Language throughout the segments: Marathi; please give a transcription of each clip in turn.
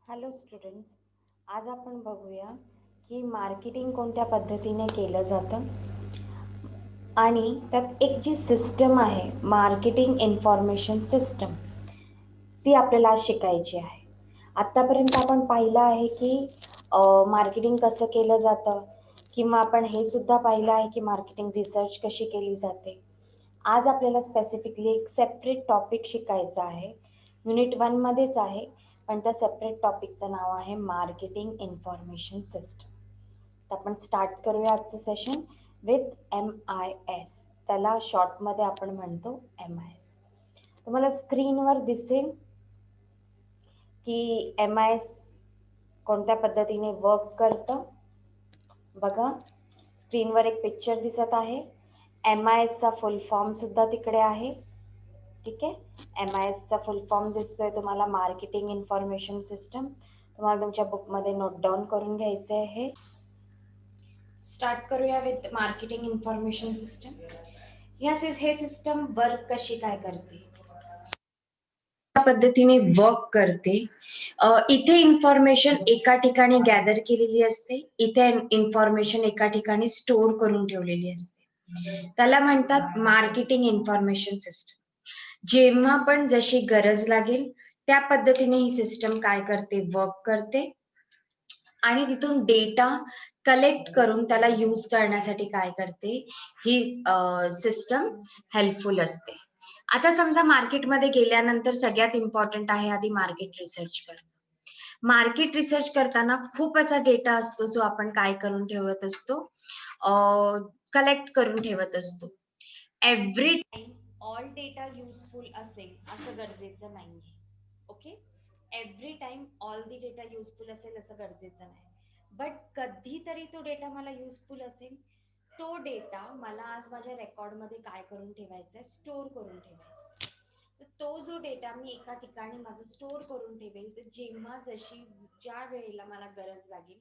हॅलो स्टुडंट्स, आज आपण बघूया की मार्केटिंग कोणत्या पद्धतीने केलं जातं आणि त्यात एक जी सिस्टम आहे मार्केटिंग इन्फॉर्मेशन सिस्टम ती आपल्याला आज शिकायची आहे. आत्तापर्यंत आपण पाहिलं आहे की मार्केटिंग कसं केलं जातं किंवा आपण हे सुद्धा पाहिलं आहे की मार्केटिंग रिसर्च कशी केली जाते. आज आपल्याला स्पेसिफिकली एक सेपरेट टॉपिक शिकायचा आहे. युनिट 1मध्येच आहे, पण त्या सेपरेट टॉपिकचं नाव आहे मार्केटिंग इन्फॉर्मेशन सिस्टम. तर आपण स्टार्ट करूया आजचं सेशन विथ MIS. त्याला शॉर्टमध्ये आपण म्हणतो MIS. तुम्हाला स्क्रीनवर दिसेल की MIS कोणत्या पद्धतीने वर्क करतं. बघा, स्क्रीनवर एक पिक्चर दिसत आहे. MIS चा फुल फॉर्म सुद्धा तिकडे आहे. ठीक आहे, MIS चा फुल फॉर्म दिसतोय तुम्हाला, मार्केटिंग इन्फॉर्मेशन सिस्टम. तुम्हाला तुमच्या बुकमध्ये नोट डाऊन करून घ्यायचे आहे. स्टार्ट करूया विथ मार्केटिंग इन्फॉर्मेशन सिस्टम. हे सिस्टम वर्क कशी काय करते, पद्धतीने वर्क करते. इथे इन्फॉर्मेशन एका ठिकाणी गॅदर केलेली असते, इथे इन्फॉर्मेशन एका ठिकाणी स्टोअर करून ठेवलेली असते. त्याला म्हणतात मार्केटिंग इन्फॉर्मेशन सिस्टम. जेव्हा पण जशी गरज लागेल त्या पद्धतीने ही सिस्टम काय करते, वर्क करते आणि तिथून डेटा कलेक्ट करून त्याला यूज करण्यासाठी काय करते, ही सिस्टम हेल्पफुल असते. आता समजा मार्केटमध्ये गेल्यानंतर सगळ्यात इम्पॉर्टंट आहे आधी मार्केट रिसर्च करणं. मार्केट रिसर्च करताना खूप असा डेटा असतो जो आपण काय करून ठेवत असतो, कलेक्ट करून ठेवत असतो. Every time all data useful असेल असं गरजेचं नाहीये. Okay, every time all the data useful असेल असं गरजेचं नाही, बट कधीतरी तो डेटा मला युजफुल असेल. तो डेटा मला आज माझ्या रेकॉर्डमध्ये काय करून ठेवायचा आहे, स्टोअर करून ठेवायचा. तर तो जो डेटा मी एका ठिकाणी माझं स्टोअर करून ठेवेल, तर जेव्हा जशी ज्या वेळेला मला गरज लागेल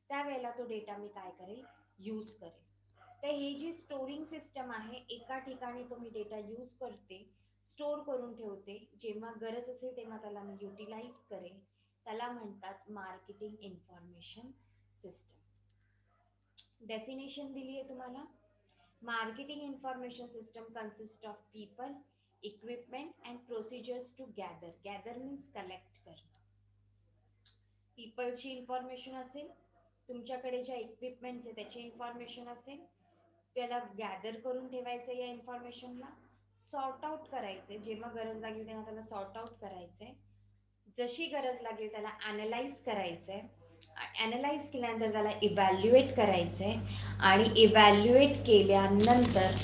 त्यावेळेला तो डेटा मी काय करेल, यूज करेल. तर ही जी स्टोरिंग सिस्टम आहे, एका ठिकाणी तो मी डेटा यूज करते, स्टोअर करून ठेवते, जेव्हा गरज असेल तेव्हा त्याला मी युटिलाइज करेल. त्याला म्हणतात मार्केटिंग इन्फॉर्मेशन सिस्टम. डेफिनेशन दिली आहे तुम्हाला. Marketing information system consist of people, equipment and procedures to gather means collect करणं. पीपलची इन्फॉर्मेशन असेल, तुमच्याकडे ज्या इक्विपमेंट्स आहे त्याची इन्फॉर्मेशन असेल, त्याला गॅदर करून ठेवायचं, या इन्फॉर्मेशनला सॉर्ट आउट करायचे, जेव्हा गरज लागेल तेव्हा त्याला सॉर्ट आउट करायचंय, जशी गरज लागेल त्याला ॲनालाइज करायचंय, ॲनालाइज केल्यानंतर त्याला इव्हॅल्युएट करायचंय आणि इव्हॅल्युएट केल्यानंतर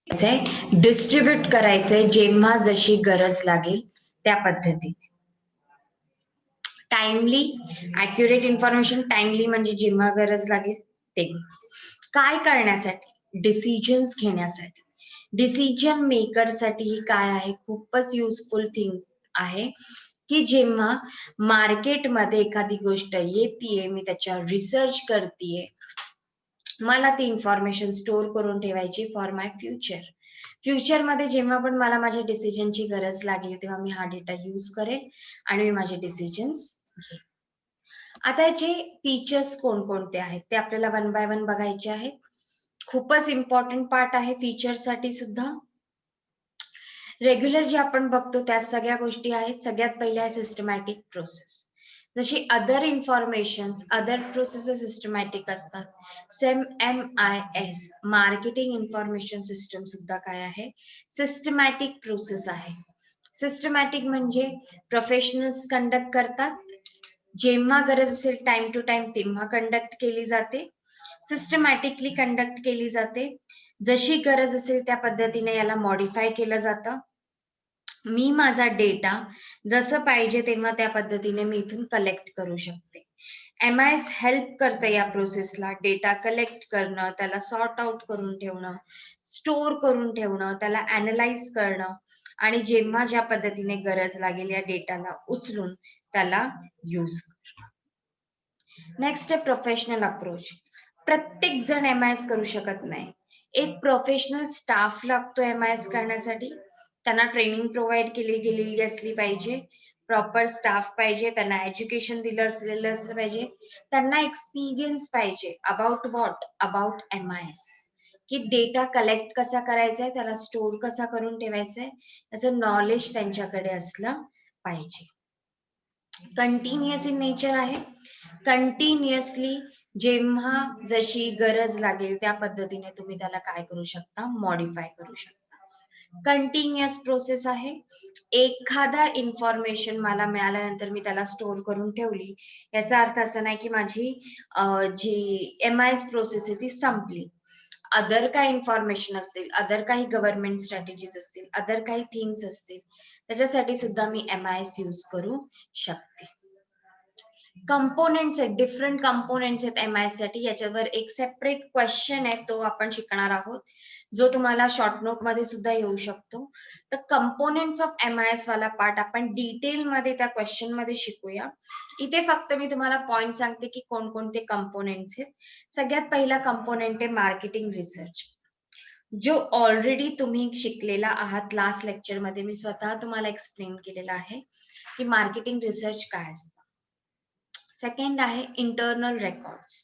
त्याला डिस्ट्रीब्यूट करायचंय जेव्हा जशी गरज लागेल त्या पद्धतीने. टाइमली ॲक्युरेट इन्फॉर्मेशन, टाइमली म्हणजे जेव्हा गरज लागेल ते. काय करण्यासाठी, डिसिजन्स घेण्यासाठी, डिसिजन मेकरसाठी ही काय आहे, खूपच युजफुल थिंग आहे की जेव्हा मार्केटमध्ये एखादी गोष्ट येतीये, मी त्याच्यावर रिसर्च करतीये, मला ती इन्फॉर्मेशन स्टोअर करून ठेवायची फॉर माय फ्युचरमध्ये जेव्हा पण मला माझ्या डिसिजनची गरज लागेल तेव्हा मी हा डेटा यूज करेल आणि मी माझे डिसिजन्स घेईन. आता याचे फीचर्स कोणकोणते आहेत ते आपल्याला वन बाय वन बघायचे आहेत. खूपच इम्पॉर्टंट पार्ट आहे फीचर्ससाठी सुद्धा. रेग्युलर जे आपण बघतो त्या सगळ्या गोष्टी आहेत. सगळ्यात पहिले आहे सिस्टमॅटिक प्रोसेस. जशी other information, other process systematic असतात, same MIS marketing information system सुद्धा काय आहे, सिस्टमॅटिक प्रोसेस आहे. सिस्टमॅटिक म्हणजे प्रोफेशनल्स कंडक्ट करतात, जेव्हा गरज असेल टाइम टू टाइम तेव्हा कंडक्ट केली जाते, सिस्टमॅटिकली कंडक्ट केली जाते. जशी गरज असेल त्या पद्धतीने याला मॉडिफाय केलं जातं. मी माझा डेटा जसं पाहिजे तेव्हा त्या पद्धतीने मी इथून कलेक्ट करू शकते. MIS हेल्प करतं या प्रोसेसला, डेटा कलेक्ट करणं, त्याला सॉर्ट आउट करून ठेवणं, स्टोअर करून ठेवणं, त्याला ॲनालाइज करणं आणि जेव्हा ज्या पद्धतीने गरज लागेल या डेटाला उचलून त्याला यूज करणं. नेक्स्ट आहे प्रोफेशनल अप्रोच. प्रत्येक जण MIS करू शकत नाही. एक प्रोफेशनल स्टाफ लागतो MIS करण्यासाठी. त्यांना ट्रेनिंग प्रोव्हाइड केली गेलेली असली पाहिजे. प्रॉपर स्टाफ पाहिजे, त्यांना एज्युकेशन दिलं असलेलं असलं पाहिजे, त्यांना एक्सपिरियन्स पाहिजे. About what? About M-I-S. की डेटा कलेक्ट कसा करायचा आहे, त्याला स्टोअर कसा करून ठेवायचा आहे, त्याचं नॉलेज त्यांच्याकडे असलं पाहिजे. कंटिन्युअस इन नेचर आहे. कंटिन्युअसली जेव्हा जशी गरज लागेल त्या पद्धतीने तुम्ही त्याला काय करू शकता, मॉडिफाय करू शकता. कंटिन्युअस प्रोसेस आहे. एखादा इन्फॉर्मेशन मला मिळाल्यानंतर मी त्याला स्टोअर करून ठेवली, याचा अर्थ असा नाही की माझी जी एम-आय-एस प्रोसेस आहे ती संपली. अदर काही इन्फॉर्मेशन असतील, अदर काही गव्हर्नमेंट स्ट्रॅटेजीज असतील, अदर काही थिंग्स असतील, त्याच्यासाठी सुद्धा मी एम-आय-एस यूज करू शकते. कंपोनेंट्स आहेत, डिफरंट कंपोनेंट्स आहेत एम-आय-एस साठी. याच्यावर एक सेपरेट क्वेश्चन आहे, तो आपण शिकणार आहोत, जो तुम्हाला शॉर्ट नोट मध्ये सुद्धा येऊ शकतो. तर कंपोनेंट्स ऑफ एम-आय-एस वाला पार्ट आपण डिटेल मध्ये त्या क्वेश्चन मध्ये शिकूया. इथे फक्त मी तुम्हाला पॉइंट सांगते की कोणकोणते कंपोनेंट्स आहेत. सगळ्यात पहिला कंपोनेंट आहे मार्केटिंग रिसर्च, जो ऑलरेडी तुम्ही शिकलेला आहात. लास्ट लेक्चर मध्ये मी स्वतः तुम्हाला एक्सप्लेन केलेला आहे की मार्केटिंग रिसर्च काय असतं. सेकंड आहे इंटरनल रेकॉर्ड्स,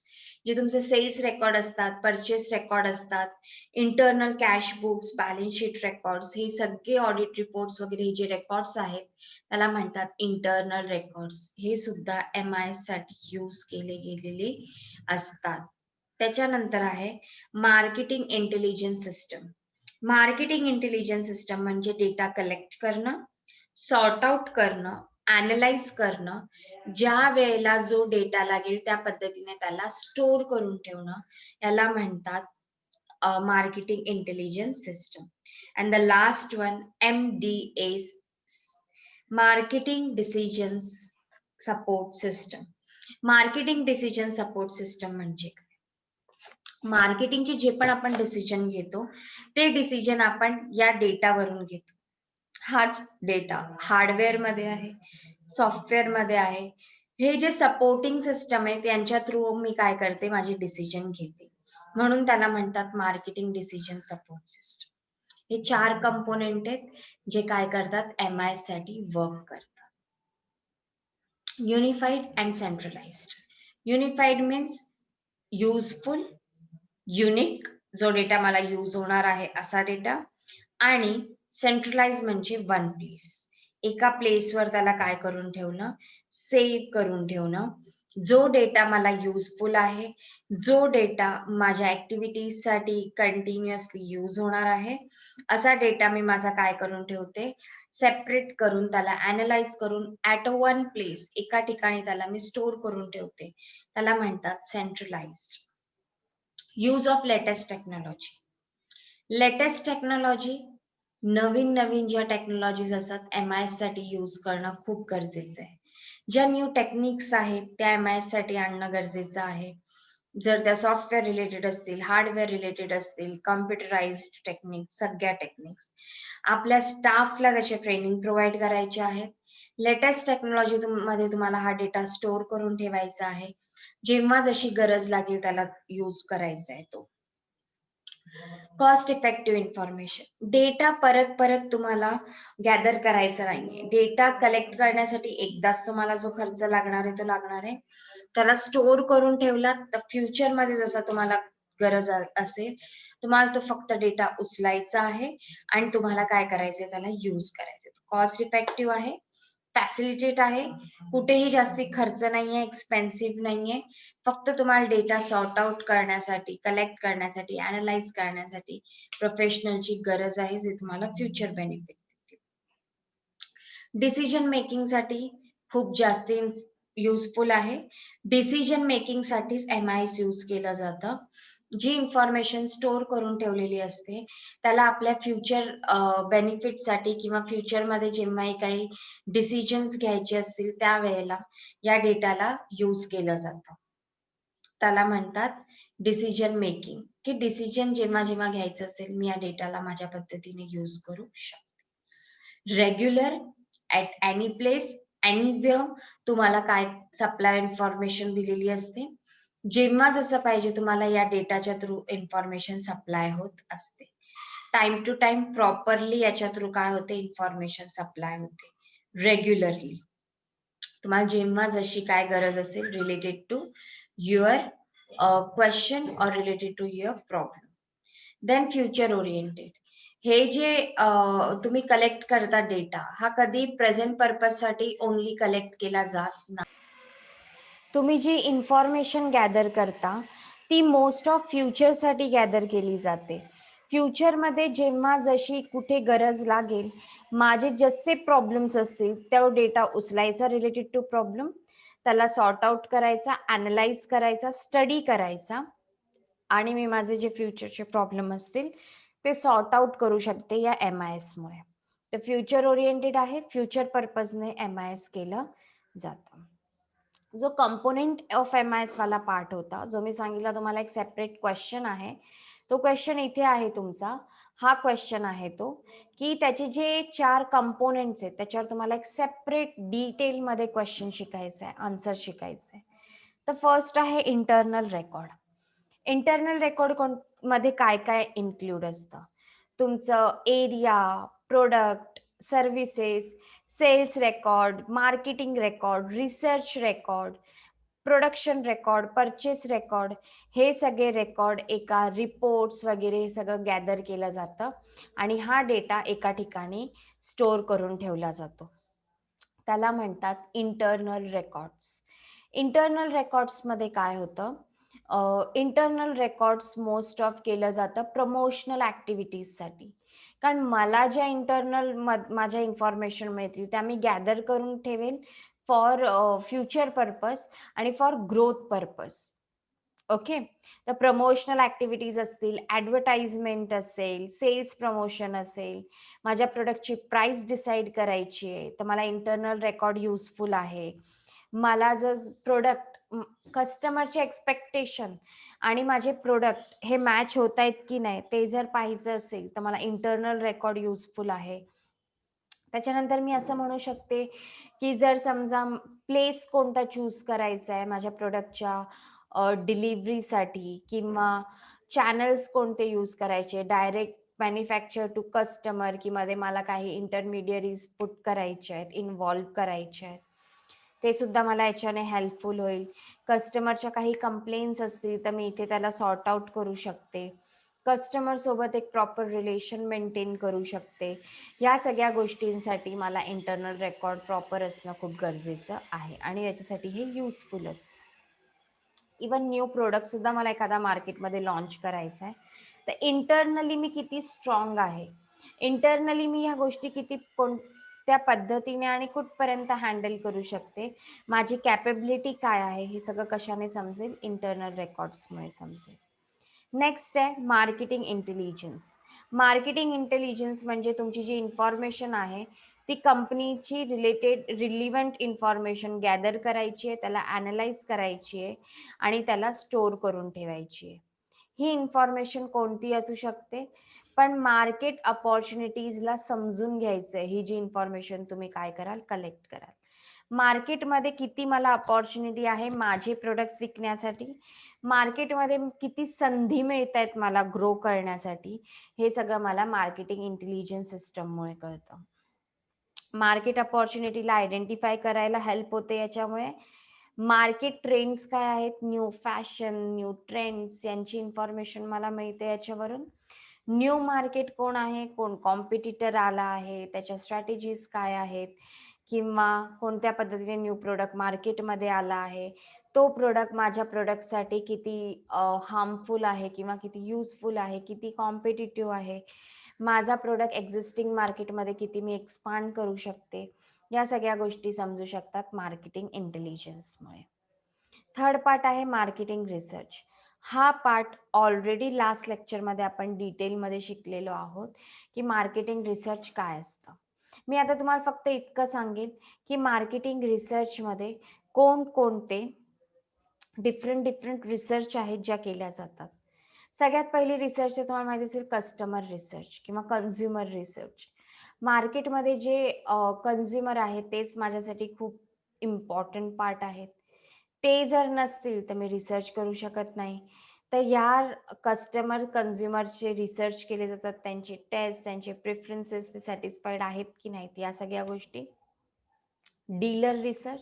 जे तुमचे सेल्स रेकॉर्ड असतात, परचेस रेकॉर्ड असतात, internal cash books, balance sheet records, हे सगळे ऑडिट रिपोर्ट्स वगैरे हे जे रेकॉर्ड्स आहेत त्याला म्हणतात इंटरनल रेकॉर्ड्स. हे सुद्धा एम-आय-एस साठी यूज केले गेलेले असतात. त्याच्यानंतर आहे marketing intelligence system. Marketing intelligence system म्हणजे डेटा कलेक्ट करणं, सॉर्ट आउट करणं, अॅनलाइज करणं, ज्या वेळेला जो डेटा लागेल त्या पद्धतीने त्याला स्टोअर करून ठेवणं, याला म्हणतात marketing intelligence system. And the last one MDS, marketing decision support system. Marketing decision support system म्हणजे मार्केटिंगचे जे पण आपण डिसिजन घेतो ते डिसिजन आपण या डेटावरून घेतो. हाच डेटा हार्डवेअर मध्ये आहे, सॉफ्टवेअर मध्ये आहे. हे जे सपोर्टिंग सिस्टम आहे त्यांच्या थ्रू मी काय करते, माझे डिसिजन घेते, म्हणून त्याला म्हणतात मार्केटिंग डिसिजन सपोर्ट सिस्टम. हे 4 कंपोनेंट आहेत जे काय करतात, एम-आय-एस साठी वर्क करतात. Unified and centralised. Unified means useful, unique, जो डेटा मला यूज होणार आहे असा डेटा, आणि सेंट्रलाइज म्हणजे वन प्लेस, एका प्लेसवर त्याला काय करून ठेवणं, सेव्ह करून ठेवणं. जो डेटा मला युजफुल आहे, जो डेटा माझ्या ऍक्टिव्हिटीज साठी कंटिन्युअसली यूज होणार आहे, असा डेटा मी माझा काय करून ठेवते, सेपरेट करून त्याला अॅनलाइज करून ऍट वन प्लेस, एका ठिकाणी त्याला मी स्टोअर करून ठेवते, त्याला म्हणतात centralised. Use of latest technology. Latest technology, नवीन नवीन ज्या टेक्नॉलॉजीज असतात एम-आय-एस साठी यूज करणं खूप गरजेचं आहे. ज्या न्यू टेक्निक्स आहेत त्या एम-आय-एस साठी आणणं गरजेचं आहे. जर त्या सॉफ्टवेअर रिलेटेड असतील, हार्डवेअर रिलेटेड असतील, कॉम्प्युटराइज्ड टेक्निक्स, सगळ्या टेक्निक्स आपल्या स्टाफला त्याचे ट्रेनिंग प्रोव्हाइड करायचे आहेत. लेटेस्ट टेक्नॉलॉजी मध्ये तुम्हाला हा डेटा स्टोअर करून ठेवायचा आहे, जेव्हा जशी गरज लागेल त्याला यूज करायचा आहे तो. Cost effective information. डेटा परत परत तुम्हाला गॅदर करायचा नाहीये. डेटा कलेक्ट करण्यासाठी एकदाच तुम्हाला जो खर्च लागणार आहे तो लागणार आहे. त्याला स्टोअर करून ठेवला तर फ्युचर मध्ये जसा तुम्हाला गरज असेल, तुम्हाला तो फक्त डेटा उचलायचा आहे आणि तुम्हाला काय करायचंय, त्याला यूज करायचंय. कॉस्ट इफेक्टिव्ह आहे, फॅसिलिटेट आहे, कुठेही जास्ती खर्च नाहीये, एक्सपेन्सिव्ह नाहीये. फक्त तुम्हाला डेटा सॉर्ट आउट करण्यासाठी, कलेक्ट करण्यासाठी, अॅनलाइज करण्यासाठी प्रोफेशनलची गरज आहे, जे तुम्हाला फ्युचर बेनिफिट देतील. डिसिजन मेकिंग साठी खूप जास्त युजफुल आहे. डिसिजन मेकिंग साठीच एम-आय-एस यूज केलं जातं. जी इन्फॉर्मेशन स्टोअर करून ठेवलेली असते त्याला आपल्या फ्युचर बेनिफिट साठी किंवा फ्युचर मध्ये जेव्हाही काही डिसिजन्स घ्यायचे असतील त्यावेळेला या डेटाला यूज केलं जातं. त्याला म्हणतात डिसिजन मेकिंग, की डिसिजन जेव्हा जेव्हा घ्यायचं असेल मी या डेटाला माझ्या पद्धतीने यूज करू शकते. Regular, at any place, anywhere तुम्हाला काय सप्लाय इन्फॉर्मेशन दिलेली असते. जेव्हा जसं पाहिजे तुम्हाला या डेटाच्या थ्रू इन्फॉर्मेशन सप्लाय होत असते. टाइम टू टाइम प्रॉपरली याच्या थ्रू काय होते, इन्फॉर्मेशन सप्लाय होते रेग्युलरली. तुम्हाला जेव्हा जशी काय गरज असेल related to your question or related to your problem. Then future oriented. हे जे तुम्ही कलेक्ट करता डेटा, हा कधी प्रेझेंट पर्पज साठी ओनली कलेक्ट केला जात नाही. तुम्ही जी इन्फॉर्मेशन गॅदर करता ती मोस्ट ऑफ फ्युचरसाठी गॅदर केली जाते. फ्युचरमध्ये जेव्हा जशी कुठे गरज लागेल, माझे जसे प्रॉब्लेम्स असतील तो डेटा उचलायचा रिलेटेड टू प्रॉब्लेम, त्याला सॉर्ट आउट करायचा, ॲनलाइज करायचा, स्टडी करायचा आणि मी माझे जे फ्युचरचे प्रॉब्लेम असतील ते सॉर्ट आउट करू शकते या MIS मुळे. तर फ्युचर ओरिएंटेड आहे, फ्युचर पर्पजने MIS केलं जातं. जो कंपोनेंट ऑफ MIS वाला पार्ट होता, जो मी सांगितला तुम्हाला एक सेपरेट क्वेश्चन आहे, तो क्वेश्चन इथे आहे तुमचा. हा क्वेश्चन आहे तो की त्याचे जे 4 कंपोनेंट्स आहेत त्याच्यावर तुम्हाला एक सेपरेट डिटेलमध्ये क्वेश्चन शिकायचा आहे, आन्सर शिकायचं आहे. तर फर्स्ट आहे इंटरनल रेकॉर्ड. इंटरनल रेकॉर्ड मध्ये काय काय इन्क्लूड असतं? तुमचं area, product, services, sales record, marketing record, research record, production record, purchase record, हे सगळे रेकॉर्ड एका रिपोर्ट्स वगैरे हे सगळं गॅदर केलं जातं आणि हा डेटा एका ठिकाणी स्टोअर करून ठेवला जातो. त्याला म्हणतात इंटरनल रेकॉर्ड्स. इंटरनल रेकॉर्ड्समध्ये काय होतं? इंटरनल रेकॉर्ड्स मोस्ट ऑफ केलं जातं प्रमोशनल ॲक्टिव्हिटीजसाठी. कारण मला ज्या इंटरनल माझ्या इन्फॉर्मेशन मिळतील त्या मी गॅदर करून ठेवेल फॉर फ्युचर पर्पज आणि फॉर ग्रोथ पर्पज. ओके. तर प्रमोशनल ॲक्टिव्हिटीज असतील, ॲडव्हर्टाइजमेंट असेल, सेल्स प्रमोशन असेल, माझ्या प्रोडक्टची प्राइस डिसाईड करायची आहे, तर मला इंटरनल रेकॉर्ड युजफुल आहे. मला जर प्रोडक्ट कस्टमरचे एक्सपेक्टेशन आणि माझे प्रोडक्ट हे मॅच होत आहेत की नाही ते जर पाहायचं असेल तर मला इंटरनल रेकॉर्ड युजफुल आहे. त्याच्यानंतर मी असं म्हणू शकते की जर समजा प्लेस कोणता चूज करायचा आहे माझ्या प्रोडक्टच्या डिलिव्हरीसाठी किंवा चॅनल्स कोणते यूज करायचे, डायरेक्ट मॅन्युफॅक्चर टू कस्टमर की मध्ये मला काही इंटरमिडियरीज पुट करायचे आहेत, इन्व्हॉल्व करायचे आहेत, ते सुद्धा मला याच्याने हेल्पफुल होईल. कस्टमरच्या काही कंप्लेंट्स असतील तर मी इथे त्याला सॉर्ट आउट करू शकते. कस्टमर सोबत एक प्रॉपर रिलेशन मेंटेन करू शकते. या सगळ्या गोष्टींसाठी मला इंटरनल रेकॉर्ड प्रॉपर असणं खूप गरजेचं आहे आणि याच्यासाठी हे युजफुल असतं. इवन न्यू प्रोडक्ट सुद्धा मला एखादा मार्केटमध्ये लॉन्च करायचा आहे, तर इंटरनली मी किती स्ट्रॉंग आहे, इंटरनली मी ह्या गोष्टी किती कोणत्या पद्धतीने आणि कुठपर्यंत हँडल करू शकते, माझी कॅपेबिलिटी काय आहे, हे सगळं कशाने समजेल? इंटरनल रेकॉर्ड्समुळे समजेल. नेक्स्ट आहे मार्केटिंग इंटेलिजन्स. मार्केटिंग इंटेलिजन्स म्हणजे तुमची जी इन्फॉर्मेशन आहे ती कंपनीची रिलिव्हंट इन्फॉर्मेशन गॅदर करायची आहे, त्याला ॲनलाइज करायची आहे आणि त्याला स्टोअर करून ठेवायची आहे. ही इन्फॉर्मेशन कोणती असू शकते, पण मार्केट अपॉर्च्युनिटीजला समजून घ्यायचं आहे. ही जी इन्फॉर्मेशन तुम्ही काय कराल? कलेक्ट कराल. मार्केटमध्ये किती मला अपॉर्च्युनिटी आहे माझे प्रोडक्ट्स विकण्यासाठी, मार्केटमध्ये किती संधी मिळत आहेत मला ग्रो करण्यासाठी, हे सगळं मला मार्केटिंग इंटेलिजन्स सिस्टममुळे कळतं. मार्केट अपॉर्च्युनिटीला आयडेंटिफाय करायला हेल्प होते याच्यामुळे. मार्केट ट्रेंड्स काय आहेत, न्यू फॅशन, न्यू ट्रेंड्स यांची इन्फॉर्मेशन मला मिळते याच्यावरून. न्यू मार्केट कोण आहे, कोण कॉम्पिटिटर आला आहे, त्याच्या स्ट्रॅटेजीज काय आहेत किंवा कोणत्या पद्धतीने न्यू प्रोडक्ट मार्केटमध्ये आला आहे, तो प्रोडक्ट माझ्या प्रोडक्टसाठी किती हार्मफुल आहे किंवा किती युजफुल आहे, किती कॉम्पिटिटिव्ह आहे, माझा प्रोडक्ट एक्झिस्टिंग मार्केटमध्ये किती मी एक्सपांड करू शकते, या सगळ्या गोष्टी समजू शकतात मार्केटिंग इंटेलिजन्समुळे. थर्ड पार्ट आहे मार्केटिंग रिसर्च. हा पार्ट ऑलरेडी लास्ट लेक्चरमध्ये आपण डिटेलमध्ये शिकलेलो आहोत की मार्केटिंग रिसर्च काय असतं. मी आता तुम्हाला फक्त इतकं सांगेन की मार्केटिंग रिसर्चमध्ये कोणकोणते डिफरंट रिसर्च आहेत ज्या केल्या जातात. सगळ्यात पहिली रिसर्च तुम्हाला माहिती असेल कस्टमर रिसर्च किंवा कन्झ्युमर रिसर्च. मार्केटमध्ये जे कन्झ्युमर आहेत तेच माझ्यासाठी खूप इम्पॉर्टंट पार्ट आहेत. ते जर नसतील तर मी रिसर्च करू शकत नाही. तर या कस्टमर कन्झ्युमरचे रिसर्च केले जातात, त्यांचे टेस्ट, त्यांचे प्रेफरन्सेस ते सॅटिस्फाईड आहेत की नाहीत, या सगळ्या गोष्टी. डीलर रिसर्च,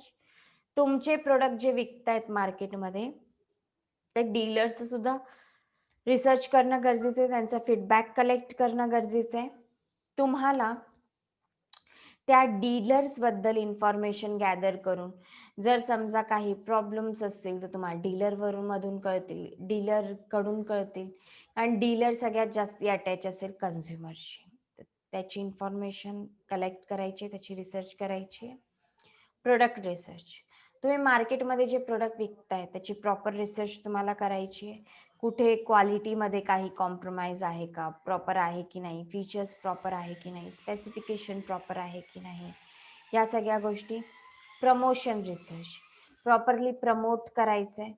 तुमचे प्रोडक्ट जे विकतायत मार्केटमध्ये, ते डीलर्स सुद्धा रिसर्च करणं गरजेचं आहे, त्यांचा फीडबॅक कलेक्ट करणं गरजेचं आहे. तुम्हाला त्या डीलर्सबद्दल इन्फॉर्मेशन गॅदर करून, जर समजा काही प्रॉब्लेम्स असतील तर तुम्हाला डीलरवरून कळतील, डीलरकडून कळतील. आणि डीलर सगळ्यात जास्ती अटॅच असेल कन्झ्युमरशी. तर त्याची इन्फॉर्मेशन कलेक्ट करायची, त्याची रिसर्च करायची. प्रोडक्ट रिसर्च, तुम्ही मार्केटमध्ये जे प्रोडक्ट विकताय त्याची प्रॉपर रिसर्च तुम्हाला करायची आहे. कुठे क्वालिटीमध्ये काही कॉम्प्रोमाइज आहे का, प्रॉपर आहे की नाही, फीचर्स प्रॉपर आहे की नाही, स्पेसिफिकेशन प्रॉपर आहे की नाही, या सगळ्या गोष्टी. प्रमोशन रिसर्च, प्रॉपरली प्रमोट करायचं आहे.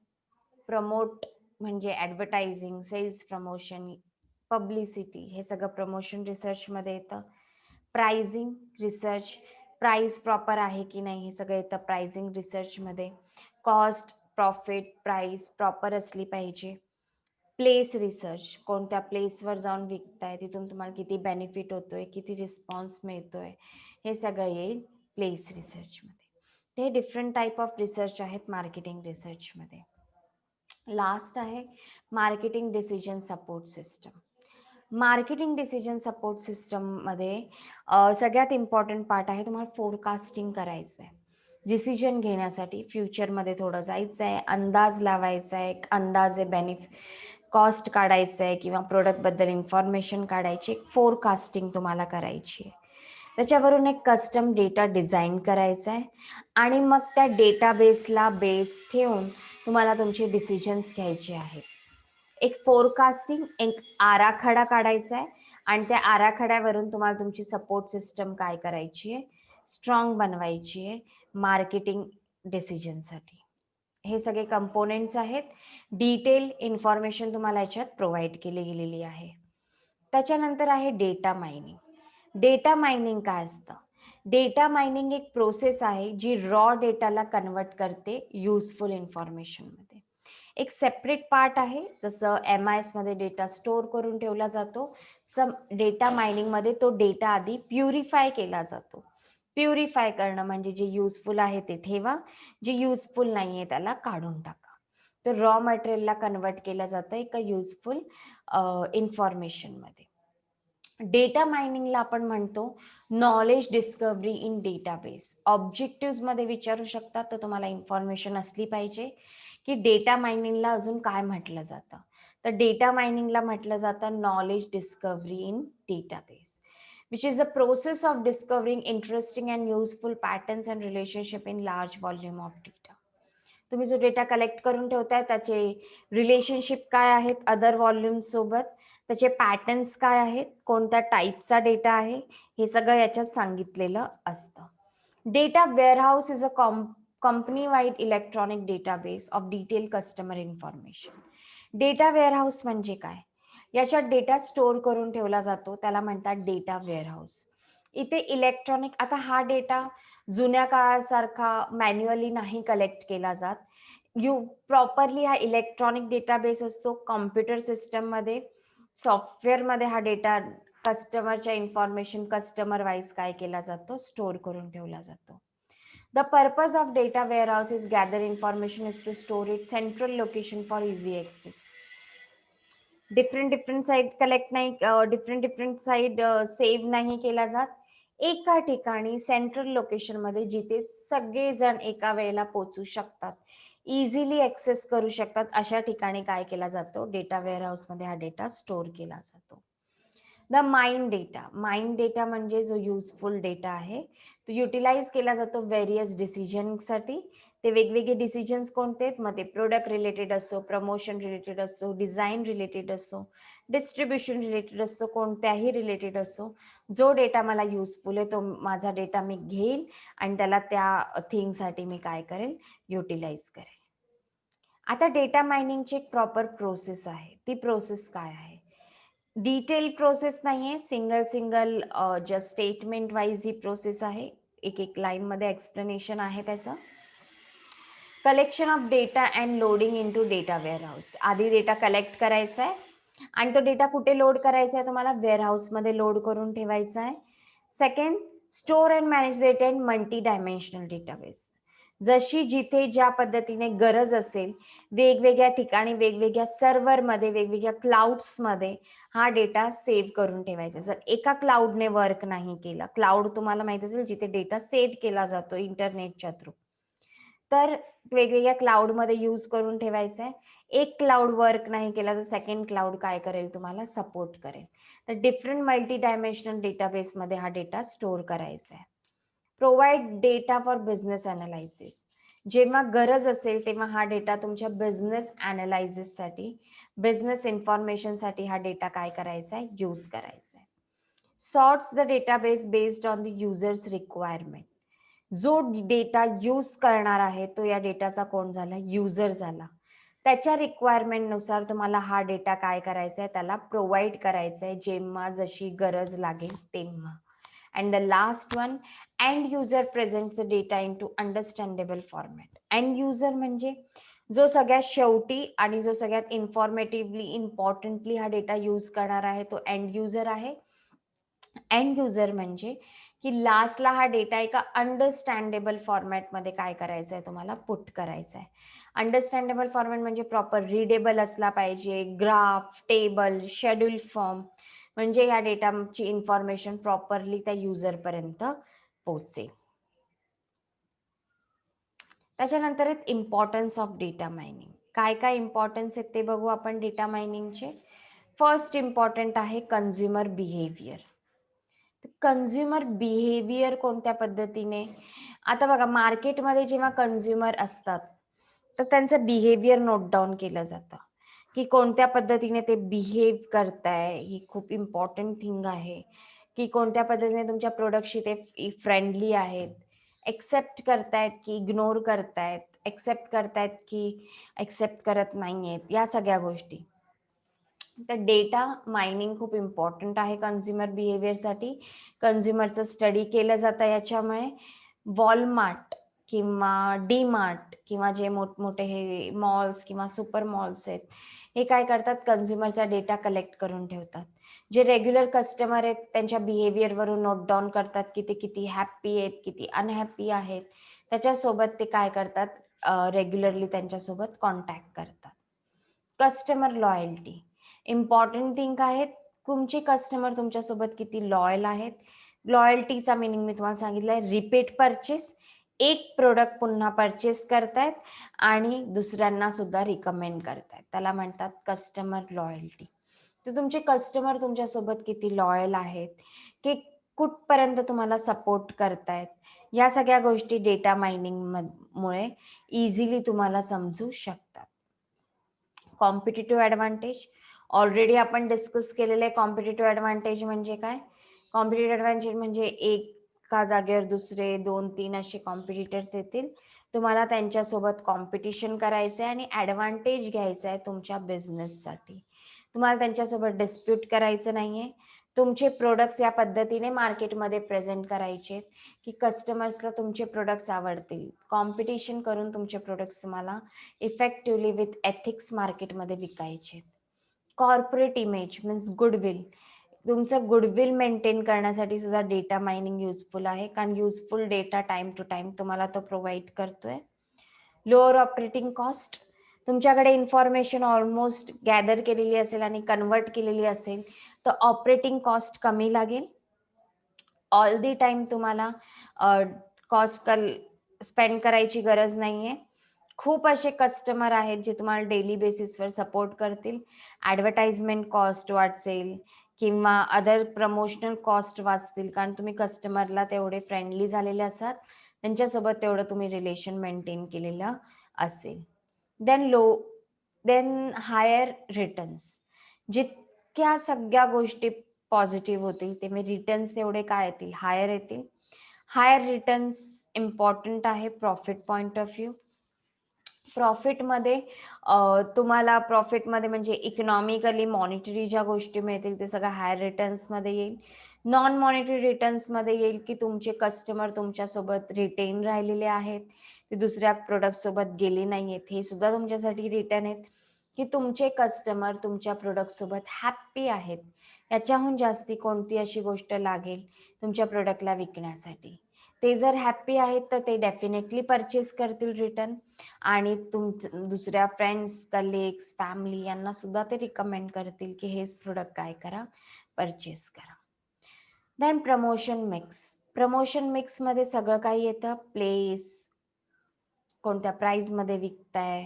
प्रमोट म्हणजे ॲडव्हर्टायझिंग, सेल्स प्रमोशन, पब्लिसिटी, हे सगळं प्रमोशन रिसर्चमध्ये येतं. प्राइसिंग रिसर्च, प्राइस प्रॉपर आहे की नाही हे सगळं येतं प्राइसिंग रिसर्चमध्ये. कॉस्ट, प्रॉफिट, प्राइस प्रॉपर असली पाहिजे. प्लेस रिसर्च, कोणत्या प्लेसवर जाऊन विकताय, तिथून तुम्हाला किती बेनिफिट होतोय, किती रिस्पॉन्स मिळतोय, हे सगळं येईल प्लेस रिसर्चमध्ये. ते डिफरंट टाईप ऑफ रिसर्च आहेत मार्केटिंग रिसर्चमध्ये. लास्ट आहे marketing decision support system. Marketing decision support सिस्टममध्ये सगळ्यात इम्पॉर्टंट पार्ट आहे तुम्हाला फोरकास्टिंग करायचं आहे. डिसिजन घेण्यासाठी फ्युचरमध्ये थोडं जायचं आहे, अंदाज लावायचा आहे, अंदाजे कॉस्ट काढायचं आहे किंवा प्रोडक्टबद्दल इन्फॉर्मेशन काढायची, फोरकास्टिंग तुम्हाला करायची आहे. त्याच्यावरून एक कस्टम डेटा डिझाईन करायचा आहे आणि मग त्या डेटाबेसला बेस ठेवून तुम्हाला तुमचे डिसिजन्स घ्यायचे आहेत. एक फोरकास्टिंग, एक आराखडा काढायचा आहे आणि त्या आराखड्यावरून तुम्हाला तुमची सपोर्ट सिस्टम काय करायची आहे, स्ट्रॉंग बनवायची आहे मार्केटिंग डिसिजनसाठी. हे सगळे कंपोनेंट्स आहेत. डिटेल इन्फॉर्मेशन तुम्हाला याच्यात प्रोव्हाइड केली गेलेली आहे. त्याच्यानंतर आहे डेटा मायनिंग. डेटा मायनिंग काय असतं? डेटा मायनिंग एक प्रोसेस आहे जी रॉ डेटाला कन्वर्ट करते युजफुल इन्फॉर्मेशनमध्ये. एक सेपरेट पार्ट आहे, जसं MIS मध्ये डेटा स्टोअर करून ठेवला जातो, डेटा मायनिंगमध्ये तो डेटा आधी प्युरिफाय केला जातो. प्युरिफाय करणं म्हणजे जे युजफुल आहे ते ठेवा, जे युजफुल नाही आहे त्याला काढून टाका. तर रॉ मटेरियलला कन्वर्ट केलं जातं एका युजफुल इन्फॉर्मेशनमध्ये. डेटा मायनिंगला आपण म्हणतो नॉलेज डिस्कव्हरी इन डेटाबेस. ऑब्जेक्टिव्हमध्ये विचारू शकतात, तर तुम्हाला इन्फॉर्मेशन असली पाहिजे की डेटा मायनिंगला अजून काय म्हटलं जातं. तर डेटा मायनिंगला म्हटलं जातं knowledge discovery in database, which is the process of discovering interesting and useful patterns and relationship in large volume of data. तुम्ही जो डेटा कलेक्ट करून ठेवताय त्याचे रिलेशनशिप काय आहेत अदर व्हॉल्यूम सोबत, त्याचे पॅटर्न्स काय आहेत, कोणत्या टाईपचा डेटा आहे, हे सगळं याच्यात सांगितलेलं असतं. Data warehouse is a company wide electronic database of detail customer information. Data warehouse म्हणजे काय? याच्यात डेटा स्टोअर करून ठेवला जातो, त्याला म्हणतात डेटा वेअरहाऊस. इथे इलेक्ट्रॉनिक, आता हा डेटा जुन्या काळासारखा मॅन्युअली नाही कलेक्ट केला जात. प्रॉपरली हा इलेक्ट्रॉनिक डेटाबेस असतो. कॉम्प्युटर सिस्टममध्ये, सॉफ्टवेअरमध्ये हा डेटा कस्टमरच्या इन्फॉर्मेशन कस्टमर वाईज काय केला जातो, स्टोअर करून ठेवला जातो. The purpose of data warehouse is gather information is to store it central location for easy access. Different side collect नाही, डिफरंट साईड सेव्ह नाही केला जात. एका ठिकाणी सेंट्रल लोकेशनमध्ये जिथे सगळेजण एका वेळेला पोहोचू शकतात, इझिली ऍक्सेस करू शकतात, अशा ठिकाणी काय केला जातो, डेटा वेअरहाऊसमध्ये हा डेटा स्टोअर केला जातो. The mind data. Mind data म्हणजे जो युजफुल डेटा आहे तो युटिलाइज केला जातो व्हेरियस डिसिजनसाठी. ते वेगवेगळे डिसिजन्स कोणते आहेत, मग ते प्रोडक्ट रिलेटेड असो, प्रमोशन रिलेटेड असो, डिझाईन रिलेटेड असो, डिस्ट्रीब्युशन रिलेटेड असो, कोणत्याही रिलेटेड असो, जो डेटा मला युजफुल आहे तो माझा डेटा मी घेईल आणि त्याला त्या थिंगसाठी मी काय करेल, युटिलाइज करेल. आता डेटा मायनिंगची एक प्रॉपर प्रोसेस आहे. ती प्रोसेस काय आहे? डिटेल प्रोसेस नाहीये, सिंगल जस्ट स्टेटमेंट वाईज ही प्रोसेस आहे. एक लाईन मध्ये एक्सप्लेनेशन आहे त्याचं. Collection of data and loading into data warehouse. आधी डेटा कलेक्ट करायचा आहे आणि तो डेटा कुठे लोड करायचा आहे, तुम्हाला वेअरहाऊसमध्ये लोड करून ठेवायचा आहे. Second, store and manage data in multi dimensional database. जशी जिथे ज्या पद्धतीने गरज असेल, वेगवेगळ्या ठिकाणी, वेगवेगळ्या सर्व्हरमध्ये, वेगवेगळ्या क्लाउड्समध्ये हा डेटा सेव्ह करून ठेवायचा. जर एका क्लाउडने वर्क नाही केला, क्लाउड तुम्हाला माहित असेल जिथे डेटा सेव्ह केला जातो इंटरनेटच्या थ्रू, तर वेगवेगळ्या क्लाउडमध्ये यूज करून ठेवायचं आहे. एक क्लाउड वर्क नाही केला तर सेकंड क्लाउड काय करेल, तुम्हाला सपोर्ट करेल. तर डिफरंट मल्टी डायमेन्शनल डेटाबेसमध्ये हा डेटा स्टोअर करायचा आहे. Provide data for business analysis. जेव्हा गरज असेल तेव्हा हा डेटा तुमच्या बिझनेस अनालायसिससाठी, बिझनेस इन्फॉर्मेशनसाठी हा डेटा काय करायचा आहे, यूज करायचा आहे. Sorts the database based on the users requirement. जो डेटा यूज करणार आहे तो या डेटाचा कोण झाला, युजर झाला. त्याच्या रिक्वायरमेंटनुसार तुम्हाला हा डेटा काय करायचा आहे, त्याला प्रोव्हाइड करायचा आहे जेव्हा जशी गरज लागेल तेव्हा. And the last one, end user presents the data into understandable format. End user म्हणजे जो सगळ्यात शेवटी आणि जो सगळ्यात इन्फॉर्मेटिव्हली इम्पॉर्टंटली हा डेटा यूज करणार आहे तो एंड युजर आहे. एंड युजर म्हणजे की लास्टला हा डेटा एका अंडरस्टँडेबल फॉर्मॅटमध्ये काय करायचं आहे, तुम्हाला पुट करायचं आहे. अंडरस्टँडेबल फॉर्मॅट म्हणजे प्रॉपर रीडेबल असला पाहिजे, ग्राफ, टेबल, शेड्यूल फॉर्म, म्हणजे या डेटाची इन्फॉर्मेशन प्रॉपरली त्या युजरपर्यंत पोहोचेल. त्याच्यानंतर आहेत इम्पॉर्टन्स ऑफ डेटा मायनिंग. काय काय इम्पॉर्टन्स आहेत ते बघू आपण डेटा मायनिंगचे. फर्स्ट इम्पॉर्टंट आहे कन्झ्युमर बिहेवियर. कन्झ्युमर बिहेवियर कोणत्या पद्धतीने, आता बघा मार्केटमध्ये जेव्हा कन्झ्युमर असतात तर त्यांचं बिहेवियर नोट डाऊन केलं जातं की कोणत्या पद्धतीने ते बिहेव करताय. ही खूप इम्पॉर्टंट थिंग आहे की कोणत्या पद्धतीने तुमच्या प्रोडक्टशी ते फ्रेंडली आहेत, एक्सेप्ट करतायत की इग्नोर करतायत, एक्सेप्ट करतायत की एक्सेप्ट करत नाहीयेत, या सगळ्या गोष्टी. तर डेटा मायनिंग खूप इम्पॉर्टंट आहे कन्झ्युमर बिहेवियरसाठी. कन्झ्युमरचं स्टडी केलं जातं याच्यामुळे. वॉलमार्ट किंवा डी मार्ट किंवा जे मोठमोठे हे मॉल्स किंवा सुपर मॉल्स आहेत, हे काय करतात, कन्झ्युमरचा डेटा कलेक्ट करून ठेवतात. जे रेग्युलर कस्टमर आहेत त्यांच्या बिहेवियरवरून नोट डाऊन करतात की ते किती हॅप्पी आहेत, किती अनहॅप्पी आहेत. त्याच्यासोबत ते काय करतात, रेग्युलरली त्यांच्यासोबत कॉन्टॅक्ट करतात. कस्टमर लॉयल्टी इम्पॉर्टंट थिंग आहेत. तुमचे कस्टमर तुमच्यासोबत किती लॉयल आहेत. लॉयल्टीचा मिनिंग मी तुम्हाला सांगितलंय, रिपीट परचेस, एक प्रोडक्ट पुन्हा परचेस करतायत आणि दुसऱ्यांना सुद्धा रिकमेंड करतायत, त्याला म्हणतात कस्टमर लॉयल्टी. तर तुमचे कस्टमर तुमच्यासोबत किती लॉयल आहेत, की कुठपर्यंत तुम्हाला सपोर्ट करतायत, या सगळ्या गोष्टी डेटा मायनिंग मुळे इझिली तुम्हाला समजू शकतात. कॉम्पिटिटिव्ह ॲडव्हान्टेज ऑलरेडी आपण डिस्कस केलेलं आहे. कॉम्पिटिटिव्ह ॲडव्हान्टेज म्हणजे काय? कॉम्पिटिटिव्ह ॲडव्हान्टेज म्हणजे एका जागेवर दुसरे 2-3 असे कॉम्पिटिटर्स येतील. तुम्हाला त्यांच्यासोबत कॉम्पिटिशन करायचं आहे आणि ॲडव्हान्टेज घ्यायचा आहे तुमच्या बिझनेससाठी. तुम्हाला त्यांच्यासोबत डिस्प्यूट करायचं नाहीये. तुमचे प्रोडक्ट्स या पद्धतीने मार्केटमध्ये प्रेझेंट करायचे आहेत की कस्टमर्सला तुमचे प्रोडक्ट्स आवडतील. कॉम्पिटिशन करून तुमचे प्रोडक्ट्स तुम्हाला इफेक्टिव्हली विथ एथिक्स मार्केटमध्ये विकायचे. Corporate image means goodwill. तुमचं गुडविल मेंटेन करण्यासाठी सुद्धा डेटा मायनिंग युजफुल आहे, कारण useful data time to time तुम्हाला तो प्रोव्हाइड करतोय. लोअर ऑपरेटिंग कॉस्ट, तुमच्याकडे इन्फॉर्मेशन ऑलमोस्ट गॅदर केलेली असेल आणि कन्वर्ट केलेली असेल तर ऑपरेटिंग कॉस्ट कमी लागेल. ऑल दी टाइम तुम्हाला कॉस्ट स्पेंड करायची गरज नाहीये. खूप असे कस्टमर आहेत जे तुम्हाला डेली बेसिसवर सपोर्ट करतील. ॲडव्हर्टाइजमेंट कॉस्ट वाचेल किंवा अदर प्रमोशनल कॉस्ट वाचतील, कारण तुम्ही कस्टमरला तेवढे फ्रेंडली झालेले असाल, त्यांच्यासोबत तेवढं तुम्ही रिलेशन मेंटेन केलेलं असेल. Then higher returns. जितक्या सगळ्या गोष्टी पॉझिटिव्ह होतील ते मी रिटर्न्स तेवढे काय येतील, हायर येतील. हायर रिटर्न्स इम्पॉर्टंट आहे प्रॉफिट पॉइंट ऑफ व्ह्यू. प्रॉफिटमध्ये तुम्हाला प्रॉफिटमध्ये म्हणजे इकॉनॉमिकली मॉनिटरी ज्या गोष्टी मिळतील ते सगळं हायर रिटर्न्समध्ये येईल. नॉन मॉनिटरी रिटर्न्समध्ये येईल की तुमचे कस्टमर तुमच्यासोबत रिटेन राहिलेले आहेत, ते दुसऱ्या प्रोडक्टसोबत गेले नाही आहेत, हे सुद्धा तुमच्यासाठी रिटर्न आहेत. की तुमचे कस्टमर तुमच्या प्रोडक्टसोबत हॅप्पी आहेत, याच्याहून जास्ती कोणती अशी गोष्ट लागेल तुमच्या प्रोडक्टला विकण्यासाठी. ते जर हॅप्पी आहेत तर ते डेफिनेटली परचेस करतील रिटर्न, आणि दुसऱ्या फ्रेंड्स, कलिग्स, फॅमिली यांना सुद्धा ते रिकमेंड करतील की हेच प्रोडक्ट काय करा, परचेस करा. Then promotion mix. Promotion mix मध्ये सगळं काही येतं. प्लेस, कोणत्या प्राइस मध्ये विकताय,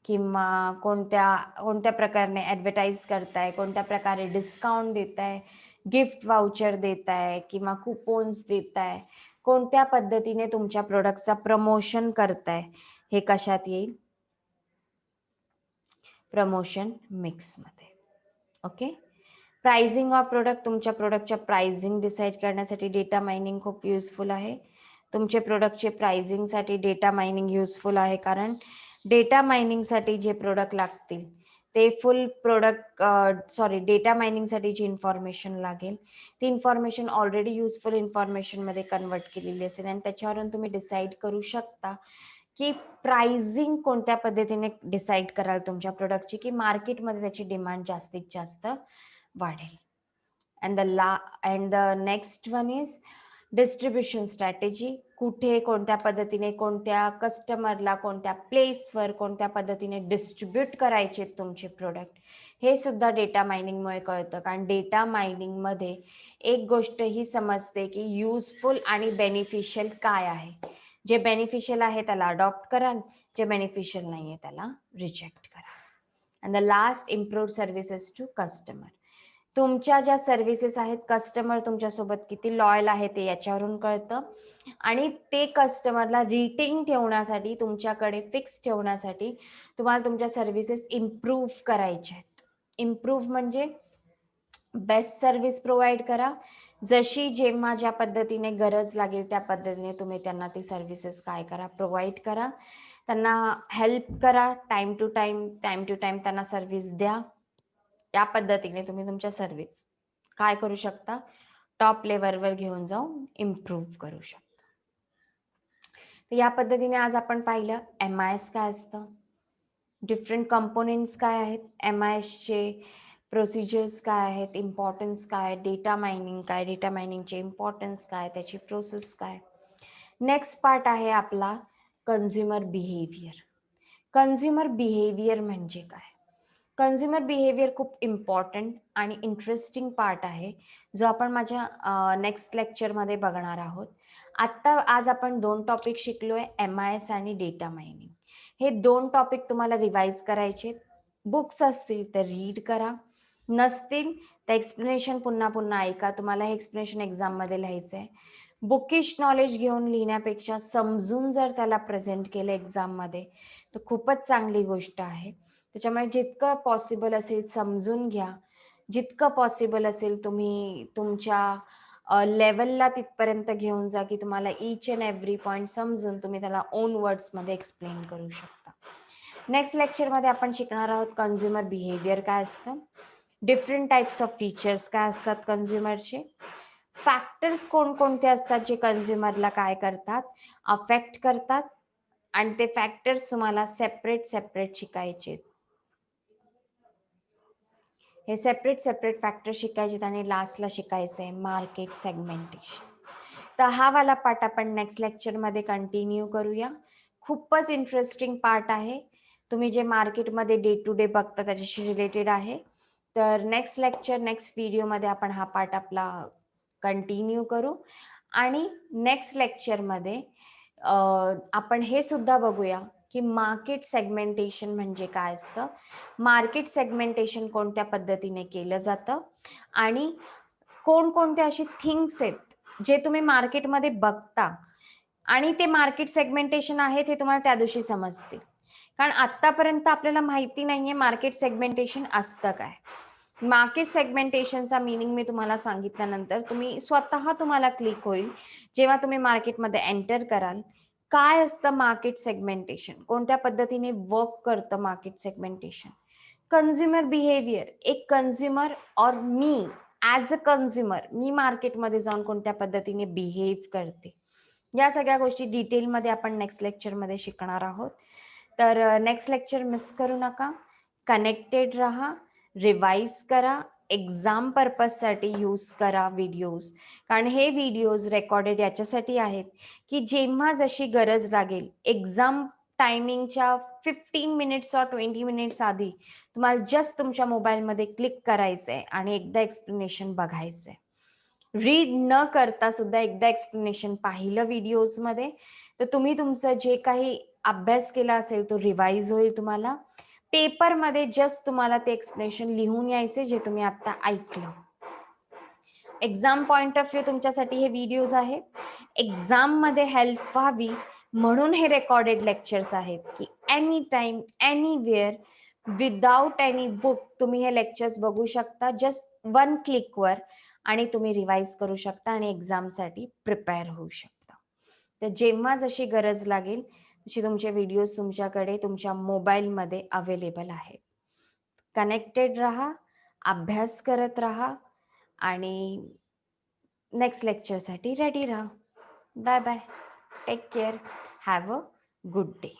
किंवा कोणत्या प्रकारे ऍडव्हर्टाईज करताय, कोणत्या प्रकारे डिस्काउंट देताय, गिफ्ट वाउचर देताय किंवा कुपोन्स देताय, कोणत्या पद्धतीने तुमच्या प्रोडक्टचा प्रमोशन करताय, हे कशात येईल? प्रमोशन मिक्स मध्ये. ओके. Pricing of product. तुमच्या प्रोडक्टच्या प्राइसिंग डिसाईड करण्यासाठी डेटा मायनिंग खूप युजफुल आहे. तुमचे प्रोडक्टचे प्राइसिंगसाठी डेटा मायनिंग युजफुल आहे, कारण डेटा मायनिंगसाठी जे प्रोडक्ट लागतील ते फुल प्रोडक्ट डेटा मायनिंगसाठी जी इन्फॉर्मेशन लागेल ती इन्फॉर्मेशन ऑलरेडी युजफुल इन्फॉर्मेशनमध्ये कन्वर्ट केलेली असेल, आणि त्याच्यावरून तुम्ही डिसाईड करू शकता की प्राइसिंग कोणत्या पद्धतीने डिसाईड कराल तुमच्या प्रोडक्टची, की मार्केटमध्ये त्याची डिमांड जास्तीत जास्त वाढेल. And the next one is distribution strategy. कुठे, कोणत्या पद्धतीने, कोणत्या कस्टमरला, कोणत्या प्लेसवर, कोणत्या पद्धतीने डिस्ट्रीब्यूट करायचे तुमचे प्रोडक्ट, हे सुद्धा डेटा मायनिंगमुळे कळतं. कारण डेटा मायनिंगमध्ये एक गोष्ट ही समजते की युजफुल आणि बेनिफिशियल काय आहे. जे बेनिफिशियल आहे त्याला अडॉप्ट कराल, जे बेनिफिशियल नाही आहे त्याला रिजेक्ट कराल. And the last, improved services to customer. तुमच्या ज्या सर्व्हिसेस आहेत, कस्टमर तुमच्यासोबत किती लॉयल आहे ते याच्यावरून कळतं, आणि ते कस्टमरला रिटेन ठेवण्यासाठी, तुमच्याकडे फिक्स ठेवण्यासाठी तुम्हाला तुमच्या सर्व्हिसेस इम्प्रूव्ह करायच्या आहेत. इम्प्रूव्ह म्हणजे बेस्ट सर्व्हिस प्रोव्हाइड करा. जशी जेव्हा ज्या पद्धतीने गरज लागेल त्या पद्धतीने तुम्ही त्यांना ती सर्व्हिसेस काय करा, प्रोव्हाइड करा. त्यांना हेल्प करा, टाइम टू टाइम त्यांना सर्व्हिस द्या. या पद्धतीने तुम्ही तुमच्या सर्व्हिस काय करू शकता, टॉप लेवलवर घेऊन जाऊन इम्प्रूव्ह करू शकता. तर या पद्धतीने आज आपण पाहिलं MIS काय असतं, डिफरंट कंपोनेंट्स काय आहेत, MIS चे प्रोसिजर्स काय आहेत, इम्पॉर्टन्स काय, डेटा मायनिंग काय, डेटा मायनिंगचे इम्पॉर्टन्स काय, त्याची प्रोसेस काय. नेक्स्ट पार्ट आहे आपला कन्झ्युमर बिहेवियर. कन्झ्युमर बिहेवियर म्हणजे काय? कन्झ्युमर बिहेवियर खूप इम्पॉर्टंट आणि इंटरेस्टिंग पार्ट आहे, जो आपण माझ्या नेक्स्ट लेक्चरमध्ये बघणार आहोत. आज आपण 2 टॉपिक शिकलोय, MIS आणि डेटा मायनिंग. हे 2 टॉपिक तुम्हाला रिवाइज करायचे. बुक्स असतील तर रीड करा, नसतील तर एक्सप्लेनेशन पुन्हा पुन्हा ऐका. तुम्हाला हे एक्सप्लेनेशन एक्झाममध्ये लिहायचं आहे. बुकिश नॉलेज घेऊन लिहिण्यापेक्षा समजून जर त्याला प्रेझेंट केलं एक्झाममध्ये तर खूपच चांगली गोष्ट आहे. त्याच्यामुळे जितकं पॉसिबल असेल समजून घ्या. जितकं पॉसिबल असेल तुम्ही तुमच्या लेवलला तिथपर्यंत घेऊन जा की तुम्हाला ईच अँड एव्हरी पॉईंट समजून तुम्ही त्याला ओन वर्ड्समध्ये एक्सप्लेन करू शकता. नेक्स्ट लेक्चरमध्ये आपण शिकणार आहोत कन्झ्युमर बिहेवियर काय असतं, डिफरंट टाइप्स ऑफ फीचर्स काय असतात कन्झ्युमरचे, फॅक्टर्स कोणकोणते असतात जे कन्झ्युमरला काय करतात, अफेक्ट करतात, आणि ते फॅक्टर्स तुम्हाला सेपरेट शिकायचे. हे सेपरेट फॅक्टर शिकायचे आणि लास्टला शिकायचं आहे मार्केट सेगमेंटेशन. तर हा वाला पार्ट आपण नेक्स्ट लेक्चरमध्ये कंटिन्यू करूया. खूपच इंटरेस्टिंग पार्ट आहे. तुम्ही जे मार्केटमध्ये डे टू डे बघता त्याच्याशी रिलेटेड आहे. तर नेक्स्ट लेक्चर, नेक्स्ट व्हिडिओमध्ये आपण हा पार्ट आपला कंटिन्यू करू, आणि नेक्स्ट लेक्चरमध्ये आपण हे सुद्धा बघूया की मार्केट सेगमेंटेशन म्हणजे काय असतं, मार्केट सेगमेंटेशन कोणत्या पद्धतीने केलं जातं, आणि कोणकोणते असे थिंग्स आहेत जे तुम्ही मार्केटमध्ये बघता आणि ते मार्केट सेगमेंटेशन आहे ते तुम्हाला त्या दिवशी समजतील. कारण आतापर्यंत आपल्याला माहिती नाहीये मार्केट सेगमेंटेशन असतं काय. मार्केट सेगमेंटेशनचा मीनिंग मी तुम्हाला सांगितल्यानंतर तुम्हाला क्लिक होईल जेव्हा तुम्ही मार्केटमध्ये एंटर कराल. काय असतं मार्केट सेगमेंटेशन, कोणत्या पद्धतीने वर्क करतं मार्केट सेगमेंटेशन. कन्झ्युमर बिहेवियर, एक कन्झ्युमर और मी ॲज अ कन्झ्युमर मी मार्केटमध्ये जाऊन कोणत्या पद्धतीने बिहेव करते, या सगळ्या गोष्टी डिटेलमध्ये आपण नेक्स्ट लेक्चरमध्ये शिकणार आहोत. तर नेक्स्ट लेक्चर मिस करू नका, कनेक्टेड राहा, रिवाइज करा, एक्झाम पर्पजसाठी यूज करा व्हिडिओज. कारण हे व्हिडिओज रेकॉर्डेड याच्यासाठी आहेत की जेव्हा जशी गरज लागेल एक्झाम टायमिंगच्या 15 मिनिट्स ऑर 20 मिनिट्स आधी तुम्हाला जस्ट तुमच्या मोबाईलमध्ये क्लिक करायचंय आणि एकदा एक्सप्लेनेशन बघायचंय. रीड न करता सुद्धा एकदा एक्सप्लेनेशन पाहिलं व्हिडिओजमध्ये तर तुम्ही तुमचं जे काही अभ्यास केला असेल तो रिवाइज होईल. तुम्हाला पेपरमध्ये जस्ट तुम्हाला ते एक्सप्लेनेशन लिहून यायचे जे तुम्ही आता ऐकलं. एक्झाम पॉइंट ऑफ व्ह्यू तुमच्यासाठी हे व्हिडिओज आहेत. एक्झाम मध्ये हेल्प व्हावी म्हणून हे रेकॉर्डेड लेक्चर्स आहेत की any time anywhere without any book तुम्ही हे लेक्चर्स बघू शकता जस्ट 1 क्लिकवर आणि तुम्ही रिवाइज करू शकता आणि एक्झामसाठी प्रिपेअर होऊ शकता. तर जेव्हा जशी गरज लागेल तशी तुमचे व्हिडिओज तुमच्याकडे तुमच्या मोबाईलमध्ये अवेलेबल आहेत. कनेक्टेड राहा, अभ्यास करत राहा आणि नेक्स्ट लेक्चरसाठी रेडी राहा. Bye bye. Take care. Have a good day.